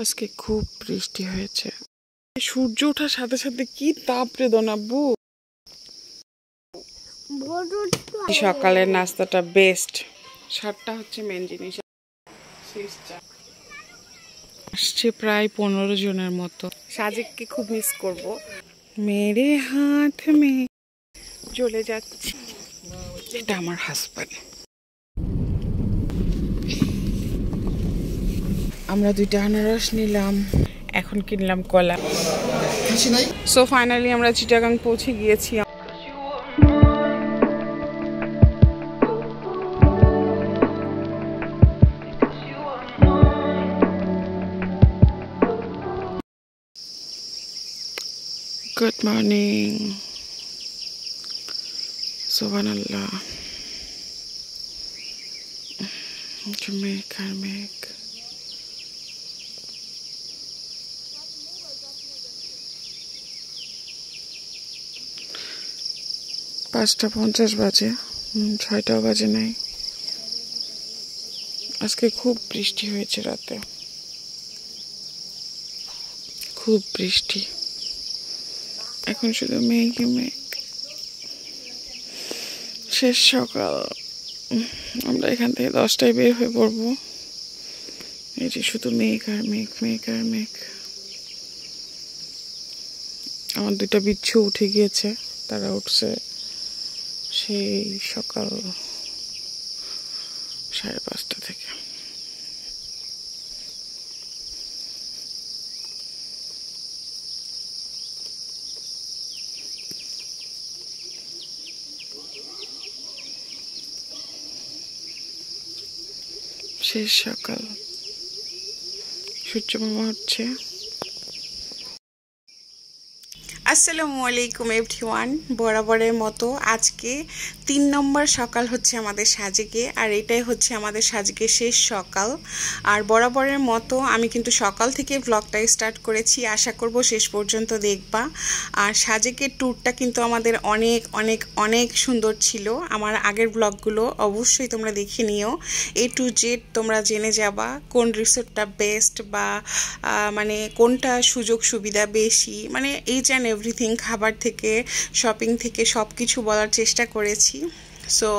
আজকে খুব বৃষ্টি হয়েছে। সূর্য ওঠার সাথে সাথে কি তাপ রে দনাব্বু। সকালের নাস্তাটা বেস্ট। সারটা হচ্ছে মেন জিনিস। আসছে প্রায় 15 জনের মতো। সাজেককে খুব মিস করব। মেরে হাত মে চলে যাচ্ছি। এটা আমার হাজব্যান্ড। আমরা 2টা আনারস নিলাম, এখন কিনলাম কলা। সো ফাইনালি আমরা চিটাগাং পৌঁছে গিয়েছি। Good morning. সুবহানাল্লাহ। মেঘ আর মেঘ। 5:50 বাজে, 6টাও বাজে নাই। আজকে খুব বৃষ্টি হয়েছে রাতে, খুব বৃষ্টি। এখন শুধু মেঘই মেঘ। শেষ সকাল। আমরা এখান থেকে 10টায় বের হয়ে পড়বো। এই যে শুধু মেঘ আর মেঘ, মেঘ আর মেঘ। আমার 2টা বিচ্ছু উঠে গিয়েছে, তারা উঠছে সেই সকাল 5:30 থেকে। শেষ সকাল। সূর্য মামা হচ্ছে। আসসালামু আলাইকুম এভরিওয়ান। বরাবরের মতো আজকে 3 নম্বর সকাল হচ্ছে আমাদের সাজেকে, আর এটাই হচ্ছে আমাদের সাজেকে শেষ সকাল। আর বরাবরের মতো আমি কিন্তু সকাল থেকে ব্লগটা স্টার্ট করেছি, আশা করব শেষ পর্যন্ত দেখবা। আর সাজেকের ট্যুরটা কিন্তু আমাদের অনেক অনেক অনেক সুন্দর ছিল। আমার আগের ব্লগগুলো অবশ্যই তোমরা দেখে নিও। A to Z তোমরা জেনে যাবা কোন রিসোর্টটা বেস্ট, বা মানে কোনটা সুযোগ সুবিধা বেশি, মানে এইচ অ্যান্ড এভরিথিং, খাবার থেকে শপিং থেকে সব কিছু বলার চেষ্টা করেছি। সো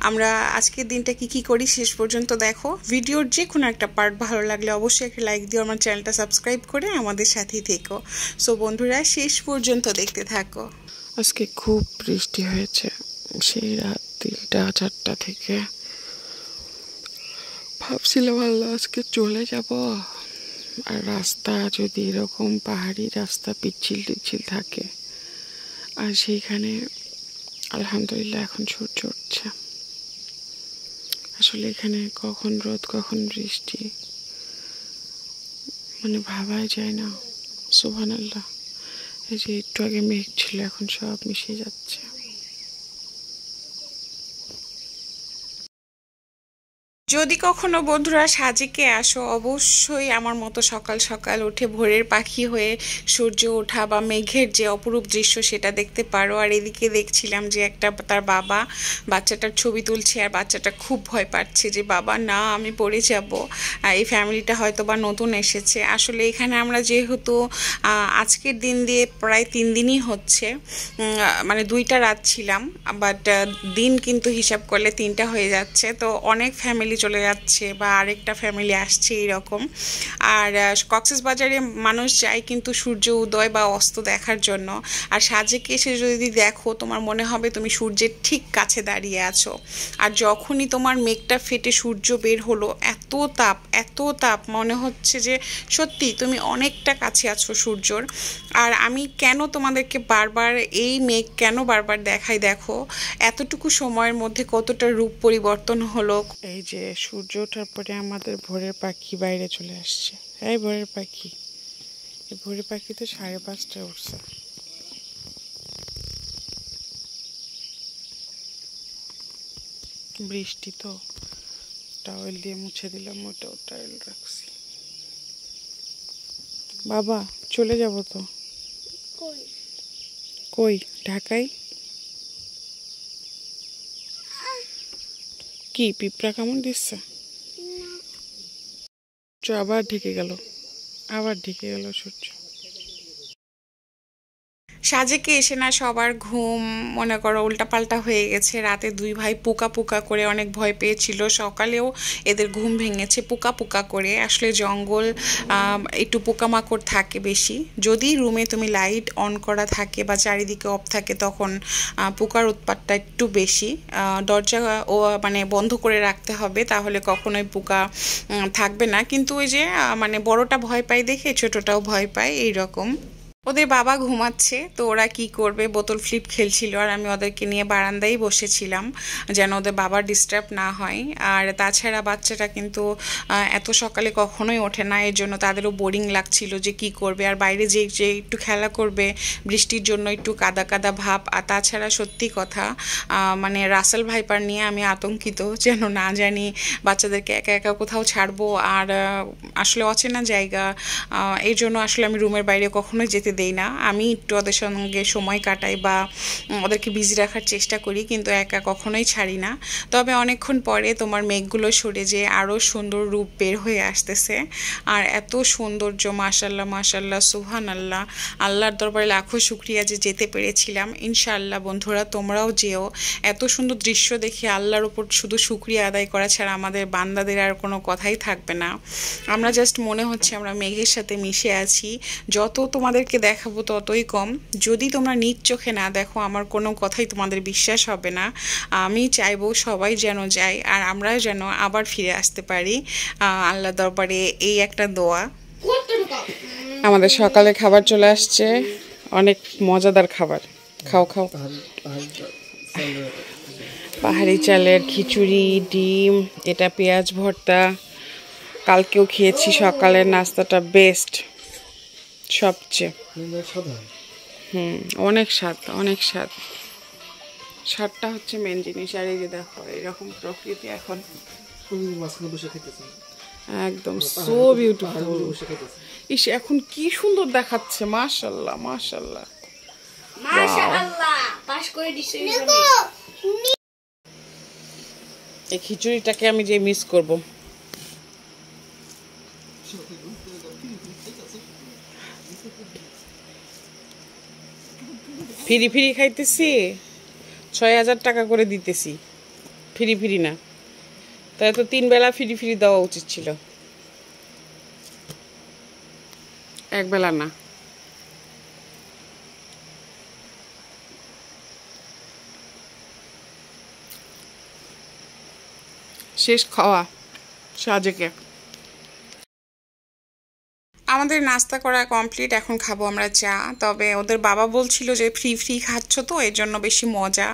আমরা আজকের দিনটা কি করি শেষ পর্যন্ত দেখো। ভিডিওর যে কোনো একটা পার্ট ভালো লাগলে অবশ্যই একটা লাইক দিও, আমার চ্যানেলটা সাবস্ক্রাইব করে আমাদের সাথেই থেকো। সো বন্ধুরা শেষ পর্যন্ত দেখতে থাকো। আজকে খুব বৃষ্টি হয়েছে সেই রাত 3টা-4টা থেকে। ভাবছিলাম আল্লাহ আজকে চলে যাব, আর রাস্তা যদি এরকম পাহাড়ি রাস্তা পিচ্ছিল টিচ্ছিল থাকে, আর সেইখানে আলহামদুলিল্লাহ এখন সূর্য উঠছে। আসলে এখানে কখন রোদ কখন বৃষ্টি মানে ভাবাই যায় না। সুবহানাল্লাহ। এই যে একটু আগে মেঘ ছিল, এখন সব মিশে যাচ্ছে। যদি কখনো বন্ধুরা সাজেকে আসো, অবশ্যই আমার মতো সকাল সকাল উঠে ভোরের পাখি হয়ে সূর্য ওঠা বা মেঘের যে অপরূপ দৃশ্য সেটা দেখতে পারো। আর এদিকে দেখছিলাম যে তার বাবা বাচ্চাটার ছবি তুলছে, আর বাচ্চাটা খুব ভয় পাচ্ছে যে বাবা না আমি পড়ে যাব। এই ফ্যামিলিটা হয়তো বা নতুন এসেছে। আসলে এখানে আমরা যেহেতু আজকের দিন দিয়ে প্রায় 3 দিনই হচ্ছে, মানে 2টা রাত ছিলাম, বাট দিন কিন্তু হিসাব করলে 3টা হয়ে যাচ্ছে। তো অনেক ফ্যামিলি চলে যাচ্ছে বা আরেকটা ফ্যামিলি আসছে এরকম। আর কক্সবাজারে মানুষ যায় কিন্তু সূর্য উদয় বা অস্ত দেখার জন্য। আর সাজেকে এসে যদি দেখো, তোমার মনে হবে তুমি সূর্যের ঠিক কাছে দাঁড়িয়ে আছো। আর যখনই তোমার মেঘটা ফেটে সূর্য বের হলো, এত তাপ এত তাপ, মনে হচ্ছে যে সত্যি তুমি অনেকটা কাছে আছো সূর্যর। আর আমি কেন তোমাদেরকে বারবার এই মেঘ কেন বারবার দেখাই, দেখো এতটুকু সময়ের মধ্যে কতটা রূপ পরিবর্তন হলো। এই যে সূর্য ওঠার পরে আমাদের ভোরের পাখি বাইরে চলে আসছে। এই ভোরের পাখি, এই ভোরের পাখি তো 5:30টায় উঠছে। বৃষ্টি তো টাওয়েল দিয়ে মুছে দিলাম, ওটাও টাওয়েল রাখছি। বাবা চলে যাব তো। কই? ঢাকায়। কি পিঁপড়া কামড় দিচ্ছে? আবার ঢেকে গেল। আবার ঢেকে গেল সূর্য। সাজেকে এসে না সবার ঘুম মনে করো উল্টাপাল্টা হয়ে গেছে। রাতে দুই ভাই পোকা পোকা করে অনেক ভয় পেয়েছিল, সকালেও এদের ঘুম ভেঙেছে পোকা পোকা করে। আসলে জঙ্গল একটু পোকামাকড় থাকে বেশি। যদি রুমে তুমি লাইট অন করা থাকে বা চারিদিকে অফ থাকে তখন পোকার উৎপাতটা একটু বেশি। দরজা ও মানে বন্ধ করে রাখতে হবে, তাহলে কখনোই পোকা থাকবে না। কিন্তু ওই যে মানে বড়টা ভয় পায় দেখে ছোটটাও ভয় পায় এইরকম। ওদের বাবা ঘুমাচ্ছে, তো ওরা কি করবে, বোতল ফ্লিপ খেলছিল আর আমি ওদেরকে নিয়ে বারান্দায় বসেছিলাম যেন ওদের বাবা ডিস্টার্ব না হয়। আর তাছাড়া বাচ্চাটা কিন্তু এত সকালে কখনোই ওঠে না, এর জন্য তাদেরও বোরিং লাগছিল যে কি করবে। আর বাইরে যে যে একটু খেলা করবে বৃষ্টির জন্য একটু কাদা কাদা ভাব। আর তাছাড়া সত্যি কথা মানে রাসেল ভাইপার নিয়ে আমি আতঙ্কিত, যেন না জানি বাচ্চাদেরকে একা একা কোথাও ছাড়বো। আর আসলে অচেনা জায়গা, এর জন্য আসলে আমি রুমের বাইরে কখনোই যেতে দেই না। আমি একটু ওদের সঙ্গে সময় কাটাই বা ওদেরকে বিজি রাখার চেষ্টা করি, কিন্তু একা কখনোই ছাড়ি না। তবে অনেকক্ষণ পরে তোমার মেঘগুলো সরে যে আরও সুন্দর রূপ বের হয়ে আসতেছে। আর এত সৌন্দর্য, মাশাল্লাহ মাশাল্লাহ সুবহান আল্লাহ। আল্লাহর দরবারে লাখো শুক্রিয়া যে যেতে পেরেছিলাম। ইনশাআল্লাহ বন্ধুরা তোমরাও যেও। এত সুন্দর দৃশ্য দেখে আল্লাহর উপর শুধু শুক্রিয়া আদায় করা ছাড়া আমাদের বান্দাদের আর কোনো কথাই থাকবে না। আমরা জাস্ট মনে হচ্ছে আমরা মেঘের সাথে মিশে আছি। যত তোমাদেরকে দেখাবো ততই কম। যদি তোমরা নিজ চোখে না দেখো আমার কোনো কথাই তোমাদের বিশ্বাস হবে না। আমি চাইবো সবাই যেন যায় আর আমরা যেন আবার ফিরে আসতে পারি। আল্লাহ দরবারে এই একটা দোয়া। আমাদের সকালে খাবার চলে আসছে, অনেক মজাদার খাবার। খাও খাও। পাহাড়ি চালের খিচুড়ি, ডিম, এটা পেঁয়াজ ভর্তা। কালকেও খেয়েছি, সকালের নাস্তাটা বেস্ট সবচেয়ে। অনেক স্বাদ, অনেক স্বাদ। স্বাদটা হচ্ছে মেন জিনিস। আর এই যে দেখো এরকম প্রকৃতি এখন একদম সো বিউটিফুল। ইস এখন কি সুন্দর দেখাচ্ছে, মাশাআল্লাহ মাশাআল্লাহ মাশাআল্লাহ। পাস করে দিছে। এই খিচুড়িটাকে আমি যে মিস করব। ফিরি ফিরি খাইতেছি, ৬,০০০ টাকা করে দিতেছি। ফিরি ফিরি না, তাই তো 3 বেলা ফিরি ফিরি দেওয়া উচিত ছিল, এক বেলা না। শেষ খাওয়া সাজেকে। আমাদের নাস্তা করা কমপ্লিট, এখন খাবো আমরা চা। তবে ওদের বাবা বলছিল যে ফ্রি ফ্রি খাচ্ছ তো এর জন্য বেশি মজা,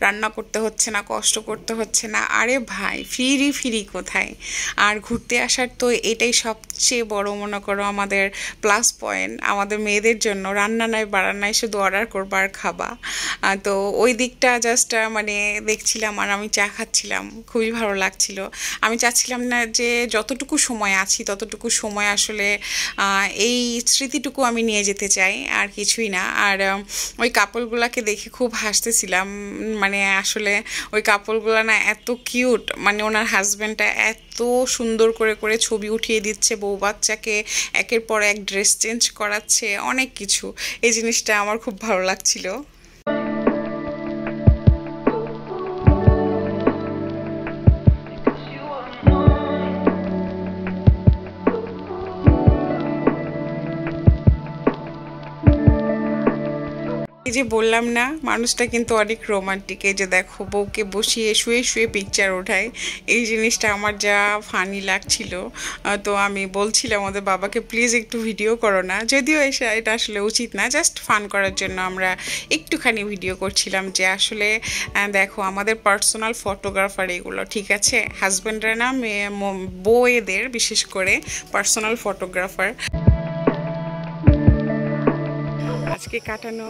রান্না করতে হচ্ছে না, কষ্ট করতে হচ্ছে না। আরে ভাই ফ্রি ফ্রি কোথায়, আর ঘুরতে আসার তো এটাই সবচেয়ে বড় মনে করো আমাদের প্লাস পয়েন্ট। আমাদের মেয়েদের জন্য রান্না নাই বাড়া নাই, শুধু অর্ডার করবা আর খাবা। তো ওই দিকটা জাস্ট মানে দেখছিলাম আর আমি চা খাচ্ছিলাম, খুবই ভালো লাগছিল। আমি চাচ্ছিলাম না যে যতটুকু সময় আছি ততটুকু সময় আসলে এই স্মৃতিটুকু আমি নিয়ে যেতে চাই, আর কিছুই না। আর ওই কাপলগুলোকে দেখে খুব হাসতেছিলাম। মানে আসলে ওই কাপলগুলো না এত কিউট, মানে ওনার হাজব্যান্ডটা এত সুন্দর করে করে ছবি উঠিয়ে দিচ্ছে, বউ বাচ্চাকে একের পর এক ড্রেস চেঞ্জ করাচ্ছে, অনেক কিছু। এই জিনিসটা আমার খুব ভালো লাগছিল। এই যে বললাম না মানুষটা কিন্তু অনেক রোমান্টিক। এই যে দেখো বউকে বসিয়ে শুয়ে শুয়ে পিকচার ওঠায়, এই জিনিসটা আমার যা ফানি লাগছিল। তো আমি বলছিলাম ওদের বাবাকে প্লিজ একটু ভিডিও করো না, যদিও এটা আসলে উচিত না, জাস্ট ফান করার জন্য আমরা একটুখানি ভিডিও করছিলাম। যে আসলে দেখো আমাদের পার্সোনাল ফটোগ্রাফার এগুলো, ঠিক আছে, হাজব্যান্ডরা না বউয়েদের বিশেষ করে পার্সোনাল ফটোগ্রাফার। আজকে কাটানো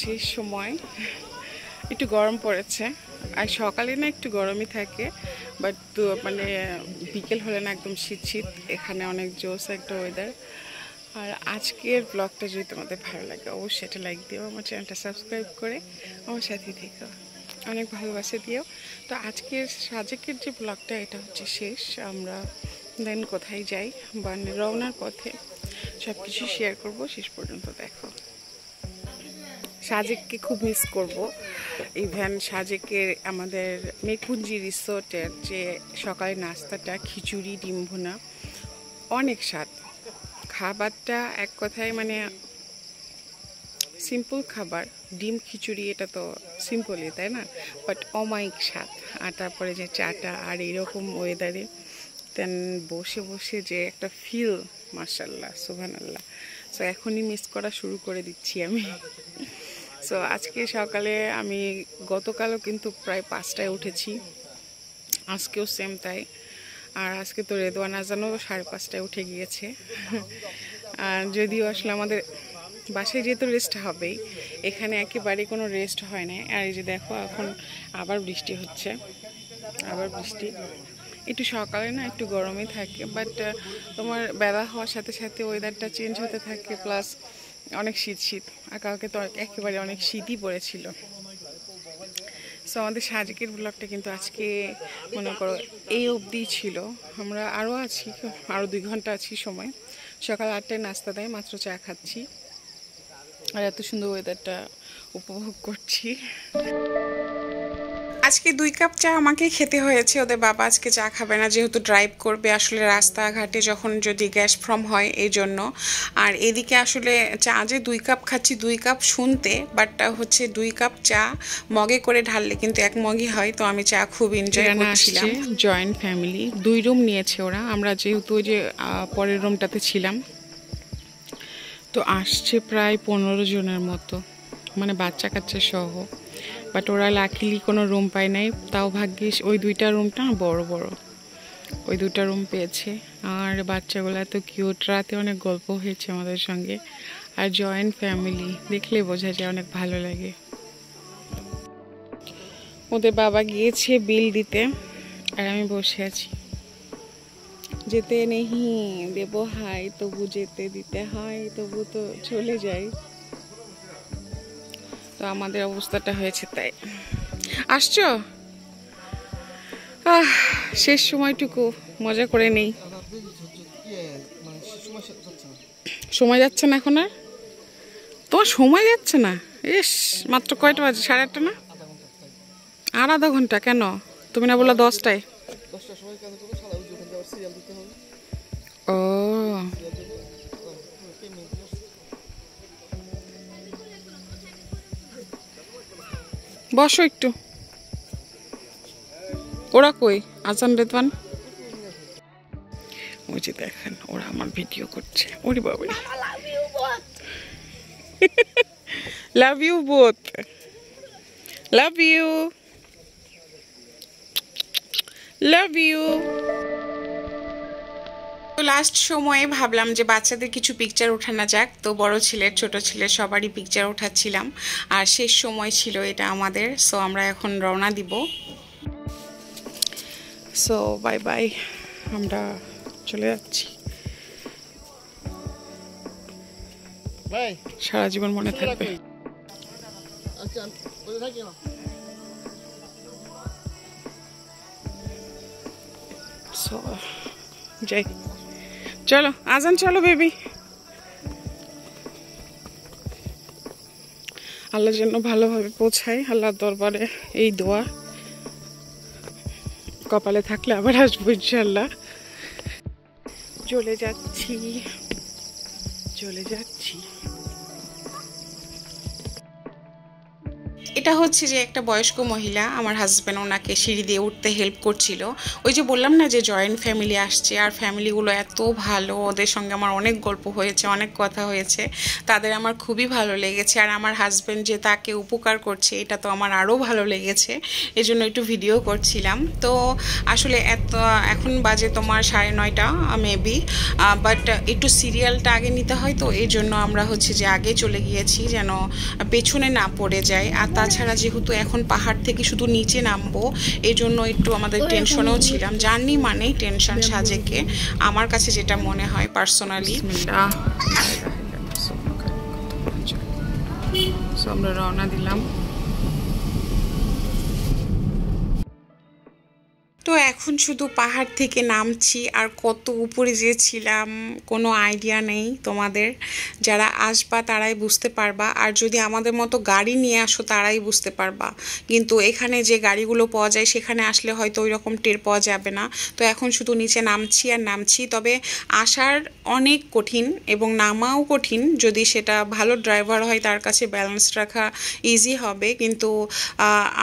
শেষ সময়, একটু গরম পড়েছে। আর সকালে না একটু গরমই থাকে, বাট মানে বিকেল হলে না একদম শীত শীত। এখানে অনেক জোস একটা ওয়েদার। আর আজকের ব্লগটা যদি তোমাদের ভালো লাগে অবশ্যই এটা লাইক দিও, আমার চ্যানেলটা সাবস্ক্রাইব করে আমার সাথে থেকো, অনেক ভালোবাসা দিও। তো আজকের সাজেকের যে ব্লগটা এটা হচ্ছে শেষ। আমরা দেন কোথায় যাই বা রওনার পথে। সবকিছু শেয়ার করব, শেষ পর্যন্ত দেখো। সাজেককে খুব মিস করব। ইভেন সাজেকের আমাদের মেকুঞ্জি রিসোর্টের যে সকালে নাস্তাটা, খিচুড়ি ডিম ভুনা, অনেক স্বাদ। খাবারটা এক কথায় মানে সিম্পল খাবার, ডিম খিচুড়ি এটা তো সিম্পলই, তাই না? বাট অমায়িক স্বাদ। আর তারপরে যে চাটা, আর এইরকম ওয়েদারে দেন বসে বসে যে একটা ফিল, মাশাল্লাহ সুবহানাল্লাহ। সো এখনই মিস করা শুরু করে দিচ্ছি আমি। সো আজকে সকালে আমি গতকালও কিন্তু প্রায় 5টায় উঠেছি, আজকেও সেম তাই। আর আজকে তো রেদওয়ান আজানও 5:30টায় উঠে গিয়েছে। আর যদিও আসলে আমাদের বাসায় যেহেতু রেস্ট হবেই, এখানে একেবারে কোনো রেস্ট হয় না। আর এই যে দেখো এখন আবার বৃষ্টি হচ্ছে, আবার বৃষ্টি। একটু সকালে না একটু গরমই থাকে, বাট তোমার বেলা হওয়ার সাথে সাথে ওয়েদারটা চেঞ্জ হতে থাকে, প্লাস অনেক শীত শীত। আর কালকে তো একেবারে অনেক শীতই পড়েছিল। সো আমাদের সাজেকের ব্লগটা কিন্তু আজকে মনে করো এই অবধি ছিল। আমরা আরও আছি, আরও 2 ঘন্টা আছি সময়। সকাল 8টায় নাস্তা দেয়, মাত্র চা খাচ্ছি আর এত সুন্দর ওয়েদারটা উপভোগ করছি। আজকে 2 কাপ চা আমাকে খেতে হয়েছে। ওদের বাবা আজকে চা খাবে না, যেহেতু ড্রাইভ করবে আসলে রাস্তাঘাটে যখন যদি গ্যাস ফর্ম হয় এই জন্য। আর এদিকে আসলে চা যে 2 কাপ খাচ্ছি, 2 কাপ শুনতে, বাট হচ্ছে 2 কাপ চা মগে করে ঢাললে কিন্তু 1 মগই হয়। তো আমি চা খুব এনজয় করছিলাম। জয়েন্ট ফ্যামিলি, 2 রুম নিয়েছে ওরা। আমরা যেহেতু ওই যে পরের রুমটাতে ছিলাম, তো আসছে প্রায় 15 জনের মতো, মানে বাচ্চা কাচ্চা সহ। বাট ওরা লাকিলি কোনো রুম পায় নাই, তাও ভাগ্যিস ওই 2টা রুমটা বড় বড়, ওই 2টা রুম পেয়েছে। আর বাচ্চাগুলো এত কিউট, রাতে অনেক গল্প হয়েছে আমাদের সঙ্গে। আর জয়েন্ট ফ্যামিলি দেখলে বোঝা যায়, অনেক ভালো লাগে। ওদের বাবা গিয়েছে বিল দিতে, আর আমি বসে আছি। যেতে নেহি দেব হাই, তবু যেতে দিতে হয়, তবু তো চলে যাই। তো আমাদের অবস্থাটা হয়েছে তাই। আসছো? শেষ সময়টুকু মজা করে নেই। সময় যাচ্ছে না এখন, আর তোমার সময় যাচ্ছে না? ইস, মাত্র কয়টা বাজে? 8:30 না? আর আধা ঘন্টা কেন? তুমি না বললা 10টায়? ও বসো একটু। ওরা কই? আজান রেদওয়ান? ওই যে দেখেন ওরা আমার ভিডিও করছে। ওরে বাবা, love you both, love you, love you. তো লাস্ট সময়ে ভাবলাম যে বাচ্চাদের কিছু পিকচার ওঠানো যাক। তো বড় ছেলের, ছোট ছেলের সবারই পিকচার ওঠাচ্ছিলাম। আর শেষ সময় ছিল এটা আমাদের। সো আমরা এখন রওনা দিব। সো বাই বাই, আমরা চলে যাচ্ছি। সারা জীবন মনে থাকবে। সো যাই, চলো আজান, চলো বেবি। আল্লাহর জন্য ভালোভাবে পৌঁছাই, আল্লাহর দরবারে এই দোয়া। কপালে থাকলে আবার আসবো ইনশাল্লাহ। চলে যাচ্ছি, চলে যাচ্ছি। এটা হচ্ছে যে একটা বয়স্ক মহিলা, আমার হাজব্যান্ড ওনাকে সিঁড়ি দিয়ে উঠতে হেল্প করছিল। ওই যে বললাম না যে জয়েন্ট ফ্যামিলি আসছে, আর ফ্যামিলিগুলো এত ভালো, ওদের সঙ্গে আমার অনেক গল্প হয়েছে, অনেক কথা হয়েছে, তাদের আমার খুবই ভালো লেগেছে। আর আমার হাজব্যান্ড যে তাকে উপকার করছে, এটা তো আমার আরও ভালো লেগেছে, এজন্য একটু ভিডিও করছিলাম। তো আসলে এখন বাজে তোমার 9:30 মেবি, বাট একটু সিরিয়ালটা আগে নিতে হয়, তো এই জন্য আমরা হচ্ছে যে আগে চলে গিয়েছি যেন পেছনে না পড়ে যায়। আর তাছাড়া যেহেতু এখন পাহাড় থেকে শুধু নিচে নামবো, এই জন্য একটু আমাদের টেনশনেও ছিলাম। জার্নি মানেই টেনশন সাজেকে, আমার কাছে যেটা মনে হয় পার্সোনালি। আমরা রওনা দিলাম। তো তো এখন শুধু পাহাড় থেকে নামছি, আর কত উপরে যে ছিলাম কোনো আইডিয়া নেই। তোমাদের যারা আসবা তারাই বুঝতে পারবা, আর যদি আমাদের মতো গাড়ি নিয়ে আসো তারাই বুঝতে পারবা। কিন্তু এখানে যে গাড়িগুলো পাওয়া যায় সেখানে আসলে হয়তো ওই রকম টের পাওয়া যাবে না। তো এখন শুধু নিচে নামছি আর নামছি। তবে আসার অনেক কঠিন এবং নামাও কঠিন, যদি সেটা ভালো ড্রাইভার হয় তার কাছে ব্যালেন্স রাখা ইজি হবে। কিন্তু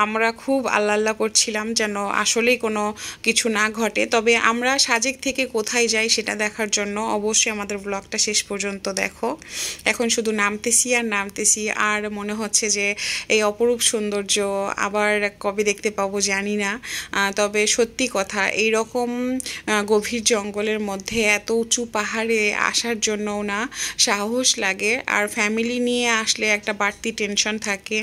আমরা খুব আল্লাহ আল্লাহ করছিলাম যেন আসলেই কোনো কিছু না ঘটে। তবে আমরা সাজেক থেকে কোথায় যাই সেটা দেখার জন্য অবশ্যই আমাদের ব্লগটা শেষ পর্যন্ত দেখো। এখন শুধু নামতেছি আর নামতেছি, আর মনে হচ্ছে যে এই অপরূপ সৌন্দর্য আবার কবে দেখতে পাবো জানি না। তবে সত্যি কথা, এই রকম গভীর জঙ্গলের মধ্যে এত উঁচু পাহাড়ে আসার জন্যও না সাহস লাগে, আর ফ্যামিলি নিয়ে আসলে একটা বাড়তি টেনশন থাকে।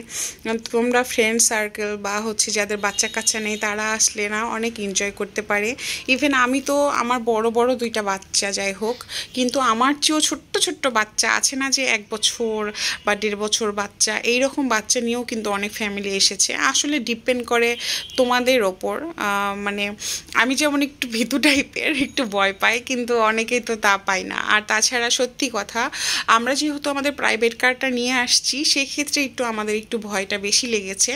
তোমরা ফ্রেন্ড সার্কেল বা হচ্ছে যাদের বাচ্চা কাচ্চা নেই তারা আসলে না অনেক এনজয় করতে পারে। ইভেন আমি তো, আমার বড় বড় দুইটা বাচ্চা যাই হোক, কিন্তু আমার চেয়েও ছোট্ট ছোট্ট বাচ্চা আছে না, যে 1 বছর বা 1.5 বছর বাচ্চা, এই রকম বাচ্চা নিয়েও কিন্তু অনেক ফ্যামিলি এসেছে। আসলে ডিপেন্ড করে তোমাদের ওপর। মানে আমি যেমন একটু ভীতু টাইপের, একটু ভয় পাই, কিন্তু অনেকেই তো তা পায় না। আর তাছাড়া সত্যি কথা, আমরা যেহেতু আমাদের প্রাইভেট কারটা নিয়ে আসছি সেক্ষেত্রে একটু আমাদের একটু ভয়টা বেশি লেগেছে।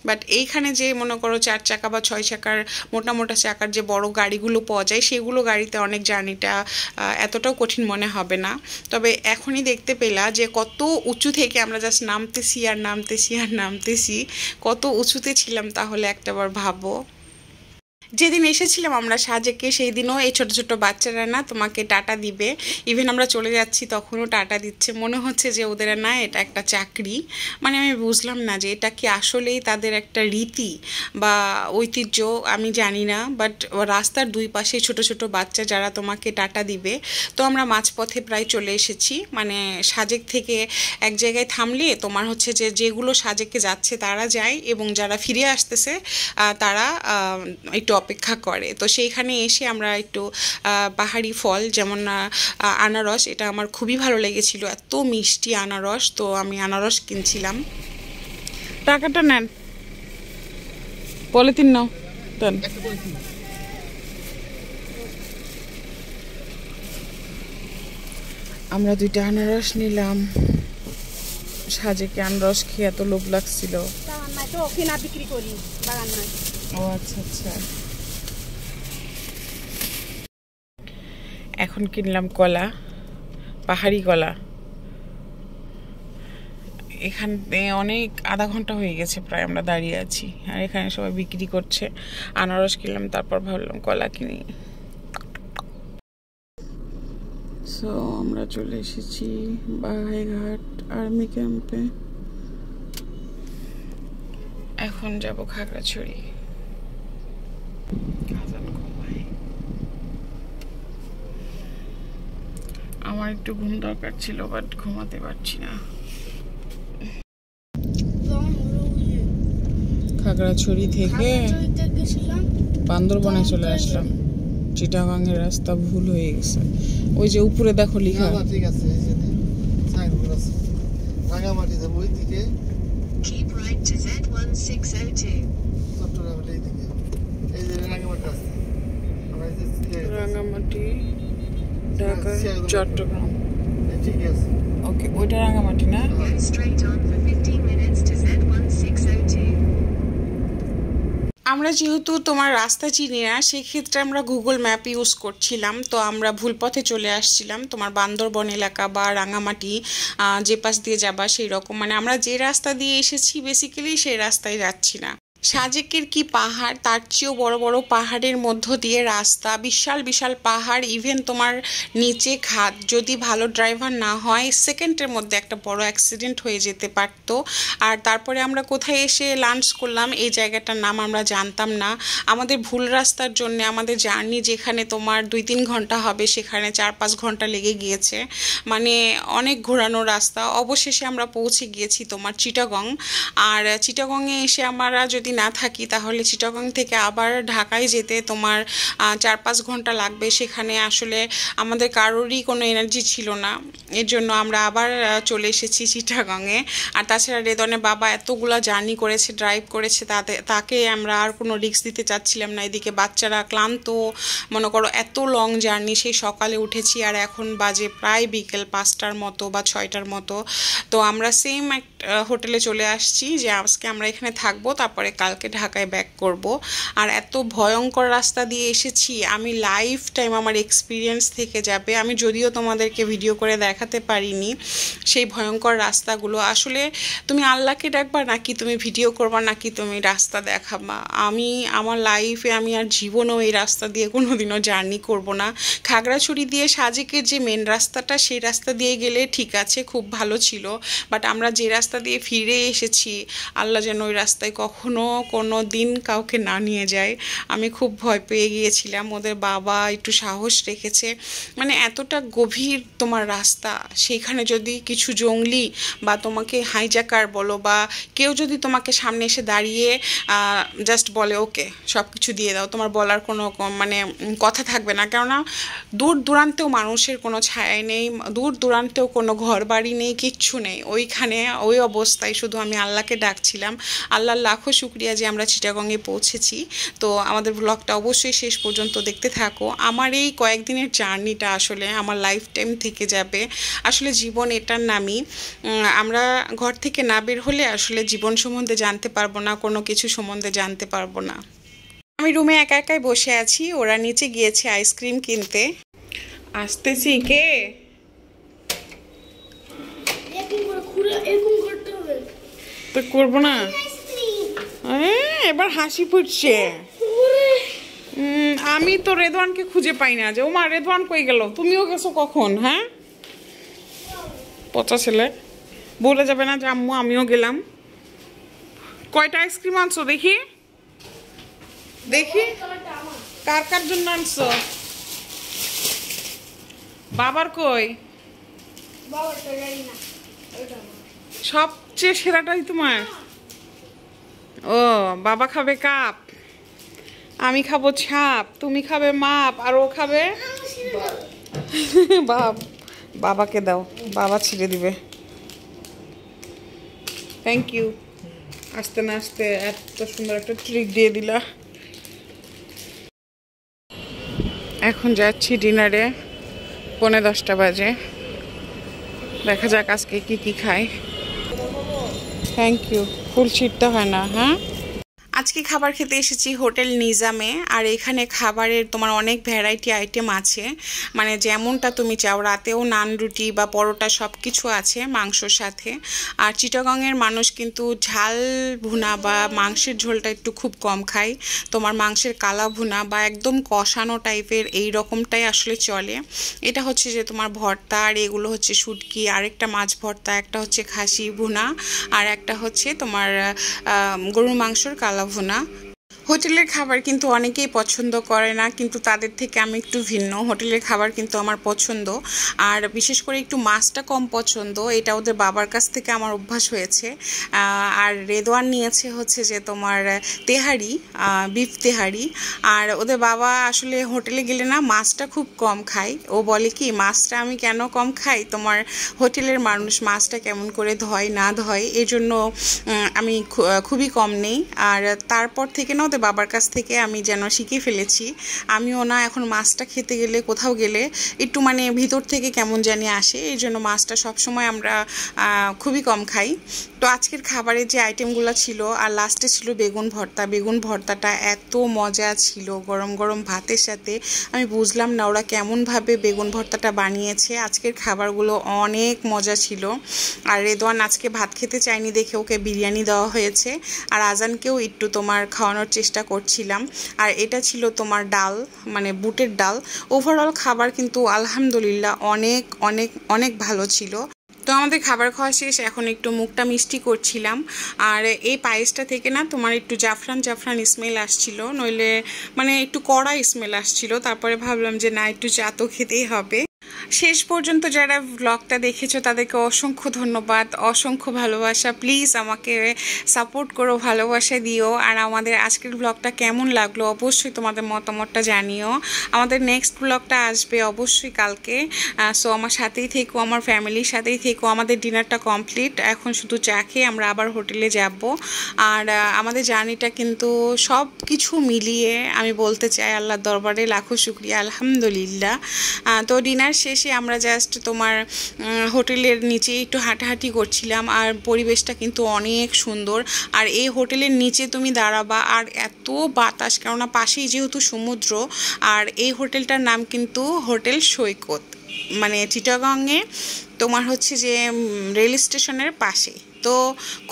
বাট এইখানে যে মনে করো 4 চাকা বা 6 চাকার মোটা মোটা চাকার যে বড় গাড়িগুলো পাওয়া যায় সেগুলো গাড়িতে অনেক জার্নিটা এতটাও কঠিন মনে হবে না। তবে এখনই দেখতে পেলা যে কত উঁচু থেকে আমরা জাস্ট নামতেছি আর নামতেছি আর নামতেছি, কত উঁচুতে ছিলাম তাহলে একটাবার ভাবো। যেদিন এসেছিলাম আমরা সাজেকে সেই দিনও এই ছোট ছোট বাচ্চারা না তোমাকে টাটা দিবে। ইভেন আমরা চলে যাচ্ছি তখনও টাটা দিচ্ছে, মনে হচ্ছে যে ওদের না এটা একটা চাকরি। মানে আমি বুঝলাম না যে এটা কি আসলেই তাদের একটা রীতি বা ঐতিহ্য, আমি জানি না। বাট রাস্তার দুই পাশে ছোট ছোট বাচ্চা যারা তোমাকে টাটা দিবে। তো আমরা মাঝপথে প্রায় চলে এসেছি, মানে সাজেক থেকে এক জায়গায় থামলে তোমার হচ্ছে যে যেগুলো সাজেকে যাচ্ছে তারা যায়, এবং যারা ফিরে আসতেছে তারা একটু অপেক্ষা করে। তো সেইখানে এসে আমরা একটু পাহাড়ি ফল যেমন আনারস, এটা আমার খুবই ভালো লেগেছিল, এত মিষ্টি আনারস। তো আমি আনারস কিনছিলাম। টাকাটা নেন, পলিথিন নাও দেন। আমরা 2টা আনারস নিলাম। সাজেকে আনারস খেয়ে এত লোভ লাগছিল। ও আচ্ছা আচ্ছা। এখন কিনলাম কলা, পাহাড়ি কলা। এখানে অনেক আধা ঘন্টা হয়ে গেছে প্রায় আমরা দাঁড়িয়ে আছি, আর এখানে সবাই বিক্রি করছে। আনারস কিনলাম, তারপর ভাবলাম কলা কিনি। সো আমরা চলে এসেছি বাঘাইঘাট আর্মি ক্যাম্পে। এখন যাব খাগড়াছড়ি। আমার একটু ঘুম দরকার ছিল, বাট ঘুমাতে পারছি না। খাগড়াছড়ি থেকে বান্দরবনে চলে আসলাম। চিটাগাংয়ের রাস্তা ভুল হয়ে গেছে। ওই যে উপরে দেখো লেখা। ঠিক আছে, রাঙামাটি যাব ওই দিকে, keep right to Z1602 চট্টগ্রামের এই দিকে। এই যে রাঙামাটি রাস্তা, রাঙামাটি ঢাকা চট্টগ্রাম। ঠিক আছে, ওকে, ওইটা রাঙামাটি না? straight on for 15 minutes to Z1602। আমরা যেহেতু তোমার রাস্তা চিনি না, সেক্ষেত্রে আমরা গুগল ম্যাপ ইউজ করছিলাম। তো আমরা ভুল পথে চলে আসছিলাম, তোমার বান্দরবন এলাকা বা রাঙামাটি যে পাশ দিয়ে যাবা সেই রকম, মানে আমরা যে রাস্তা দিয়ে এসেছি বেসিক্যালি সেই রাস্তায় যাচ্ছি না। সাজেকের কি পাহাড়, তার চেয়েও বড় বড় পাহাড়ের মধ্য দিয়ে রাস্তা, বিশাল বিশাল পাহাড়। ইভেন তোমার নিচে খাদ, যদি ভালো ড্রাইভার না হয় সেকেন্ডের মধ্যে একটা বড় অ্যাক্সিডেন্ট হয়ে যেতে পারতো। আর তারপরে আমরা কোথায় এসে লাঞ্চ করলাম এই জায়গাটার নাম আমরা জানতাম না। আমাদের ভুল রাস্তার জন্য আমাদের জার্নি যেখানে তোমার 2-3 ঘন্টা হবে সেখানে 4-5 ঘন্টা লেগে গিয়েছে, মানে অনেক ঘোরানো রাস্তা। অবশেষে আমরা পৌঁছে গিয়েছি তোমার চিটাগং। আর চিটাগংয়ে এসে আমরা যদি যদি না থাকি তাহলে চিটাগং থেকে আবার ঢাকায় যেতে তোমার 4-5 ঘন্টা লাগবে। সেখানে আসলে আমাদের কারোরই কোনো এনার্জি ছিল না, এর জন্য আমরা আবার চলে এসেছি চিটাগংয়ে। আর তাছাড়া রেদনের বাবা এতগুলা জার্নি করেছে, ড্রাইভ করেছে, তাকে আমরা আর কোনো রিস্ক দিতে চাচ্ছিলাম না। এদিকে বাচ্চারা ক্লান্ত, মনে করো এত লং জার্নি, সেই সকালে উঠেছি আর এখন বাজে প্রায় বিকেল 5টার মতো বা 6টার মতো। তো আমরা সেম এক হোটেলে চলে আসছি যে আজকে আমরা এখানে থাকবো, তারপরে কালকে ঢাকায় ব্যাক করব। আর এত ভয়ঙ্কর রাস্তা দিয়ে এসেছি, আমি লাইফ টাইম আমার এক্সপিরিয়েন্স থেকে যাবে। আমি যদিও তোমাদেরকে ভিডিও করে দেখাতে পারিনি সেই ভয়ঙ্কর রাস্তাগুলো। আসলে তুমি আল্লাহকে ডাকবা নাকি তুমি ভিডিও করবা নাকি তুমি রাস্তা দেখাবা। আমি আমার লাইফে আমি আর জীবনেও এই রাস্তা দিয়ে কোনোদিনও জার্নি করব না। খাগড়াছড়ি দিয়ে সাজেকের যে মেন রাস্তাটা, সেই রাস্তা দিয়ে গেলে ঠিক আছে, খুব ভালো ছিল। বাট আমরা যে রাস্তা দিয়ে ফিরে এসেছি, আল্লাহ যেন ওই রাস্তায় কখনো কোনো দিন কাউকে না নিয়ে যায়। আমি খুব ভয় পেয়ে গিয়েছিলাম। ওদের বাবা একটু সাহস রেখেছে, মানে এতটা গভীর তোমার রাস্তা, সেখানে যদি কিছু জঙ্গলি বা তোমাকে হাইজ্যাকার বলো বা কেউ যদি তোমাকে সামনে এসে দাঁড়িয়ে জাস্ট বলে ওকে সব কিছু দিয়ে দাও, তোমার বলার কোনো মানে কথা থাকবে না। কেননা দূর দূরান্তেও মানুষের কোনো ছায়া নেই, দূর দূরান্তেও কোনো ঘর বাড়ি নেই, কিচ্ছু নেই। ওইখানে ওই অবস্থায় শুধু আমি আল্লাহকে ডাকছিলাম। আল্লাহর লাখো শুক্রিয়া যে আমরা চিটাগংয়ে পৌঁছেছি। তো আমাদের ব্লগটা অবশ্যই শেষ পর্যন্ত দেখতে থাকো। আমার এই কয়েকদিনের জার্নিটা আসলে আমার লাইফ টাইম থেকে যাবে। আসলে জীবন এটার নামই, আমরা ঘর থেকে না বের হলে আসলে জীবন সম্বন্ধে জানতে পারবো না, কোনো কিছু সম্বন্ধে জানতে পারবো না। আমি রুমে একা একাই বসে আছি, ওরা নিচে গিয়েছে আইসক্রিম কিনতে। আসতেছি। কে? তো করবো না, এবার হাসি ফুটছে। আমি তো রেদওয়ানকে খুঁজে পাই না, যে ওমা রেদওয়ান কই গেল, তুমিও গেছো কখন? হ্যাঁ পচা ছেলে, বলে যাবে না যে আম্মু আমিও গেলাম। কয়টা আইসক্রিম আনছো দেখি দেখি, কার কার জন্য আনছো? বাবার কই? সবচেয়ে সেরাটাই তোমার। ও বাবা খাবে কাপ, আমি খাবো ছাপ, তুমি খাবে মাপ, আর ও খাবে বাবাকে দাও, বাবা ছিঁড়ে দিবে। Thank you. আসতে না আসতে এত সুন্দর একটা ট্রিট দিয়ে দিলা। এখন যাচ্ছি ডিনারে, 9:45 বাজে। দেখা যাক আজকে কি কি খাই। থ্যাংক ইউ, ফুল ছিটতে হয় না। হ্যাঁ, আজকে খাবার খেতে এসেছি হোটেল নিজামে। আর এখানে খাবারের তোমার অনেক ভ্যারাইটি আইটেম আছে, মানে যেমনটা তুমি চাও। রাতেও নান রুটি বা পরোটা সব কিছু আছে মাংসর সাথে। আর চিটাগংয়ের মানুষ কিন্তু ঝাল ভুনা বা মাংসের ঝোলটা একটু খুব কম খায়। তোমার মাংসের কালা ভুনা বা একদম কষানো টাইপের এই রকমটাই আসলে চলে। এটা হচ্ছে যে তোমার ভর্তা, আর এগুলো হচ্ছে শুটকি, আরেকটা মাছ ভর্তা, একটা হচ্ছে খাসি ভুনা, আর একটা হচ্ছে তোমার গরুর মাংসর কালা ভুনা। হোটেলের খাবার কিন্তু অনেকেই পছন্দ করে না, কিন্তু তাদের থেকে আমি একটু ভিন্ন। হোটেলের খাবার কিন্তু আমার পছন্দ, আর বিশেষ করে একটু মাছটা কম পছন্দ। এটা ওদের বাবার কাছ থেকে আমার অভ্যাস হয়েছে। আর রেদওয়ান নিয়েছে হচ্ছে যে তোমার তেহারি, বিফ তেহারি। আর ওদের বাবা আসলে হোটেলে গেলে না মাছটা খুব কম খায়। ও বলে কি মাছটা আমি কেন কম খাই, তোমার হোটেলের মানুষ মাছটা কেমন করে ধয় না ধয়, এই জন্য আমি খুবই কম নেই। আর তারপর থেকে না ওদের বাবার কাছ থেকে আমি যেন শিখে ফেলেছি। আমিও না এখন মাছটা খেতে গেলে, কোথাও গেলে একটু মানে ভিতর থেকে কেমন জানি আসে, এই জন্য মাছটা সবসময় আমরা খুবই কম খাই। তো আজকের খাবারের যে আইটেমগুলো ছিল, আর লাস্টে ছিল বেগুন ভর্তা। বেগুন ভর্তাটা এত মজা ছিল গরম গরম ভাতের সাথে। আমি বুঝলাম না ওরা কেমনভাবে বেগুন ভর্তাটা বানিয়েছে। আজকের খাবারগুলো অনেক মজা ছিল। আর রেদওয়ান আজকে ভাত খেতে চায়নি দেখে ওকে বিরিয়ানি দেওয়া হয়েছে। আর আজানকেও একটু তোমার খাওয়ানোর চেষ্টা করছিলাম। আর এটা ছিল তোমার ডাল, মানে বুটের ডাল। ওভারঅল খাবার কিন্তু আলহামদুলিল্লাহ অনেক অনেক অনেক ভালো ছিল। তো আমাদের খাবার খাওয়া শেষ, এখন একটু মুখটা মিষ্টি করছিলাম। আর এই পায়েসটা থেকে না তোমার একটু জাফরান জাফরান স্মেল আসছিল, নইলে মানে একটু কড়া স্মেল আসছিল। তারপরে ভাবলাম যে না, একটু চা তো খেতেই হবে। শেষ পর্যন্ত যারা ব্লগটা দেখেছো তাদেরকে অসংখ্য ধন্যবাদ, অসংখ্য ভালোবাসা। প্লিজ আমাকে সাপোর্ট করো, ভালোবাসা দিও। আর আমাদের আজকের ব্লগটা কেমন লাগলো অবশ্যই তোমাদের মতামতটা জানিও। আমাদের নেক্সট ব্লগটা আসবে অবশ্যই কালকে। সো আমার সাথেই থেকো, আমার ফ্যামিলির সাথেই থেকো। আমাদের ডিনারটা কমপ্লিট, এখন শুধু চা খেয়ে আমরা আবার হোটেলে যাব। আর আমাদের জার্নিটা কিন্তু সব কিছু মিলিয়ে আমি বলতে চাই আল্লাহর দরবারে লাখো শুকরিয়া, আলহামদুলিল্লাহ। তো ডিনার শেষে আমরা জাস্ট তোমার হোটেলের নিচে একটু হাঁটাহাঁটি করছিলাম, আর পরিবেশটা কিন্তু অনেক সুন্দর। আর এই হোটেলের নিচে তুমি দাঁড়াবা আর এত বাতাস, কেননা পাশেই যেহেতু সমুদ্র। আর এই হোটেলটার নাম কিন্তু হোটেল সৈকত, মানে চিটাগংয়ে তোমার হচ্ছে যে রেল স্টেশনের পাশে। তো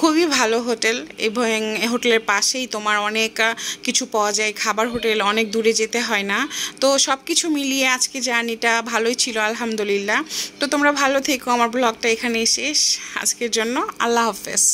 খুবই ভালো হোটেল, এবং হোটেলের পাশেই তোমার অনেক কিছু পাওয়া যায়, খাবার হোটেল, অনেক দূরে যেতে হয় না। তো সব কিছু মিলিয়ে আজকে জার্নিটা ভালোই ছিল আলহামদুলিল্লাহ। তো তোমরা ভালো থেকো, আমার ব্লগটা এখানেই শেষ আজকের জন্য। আল্লাহ হাফেজ।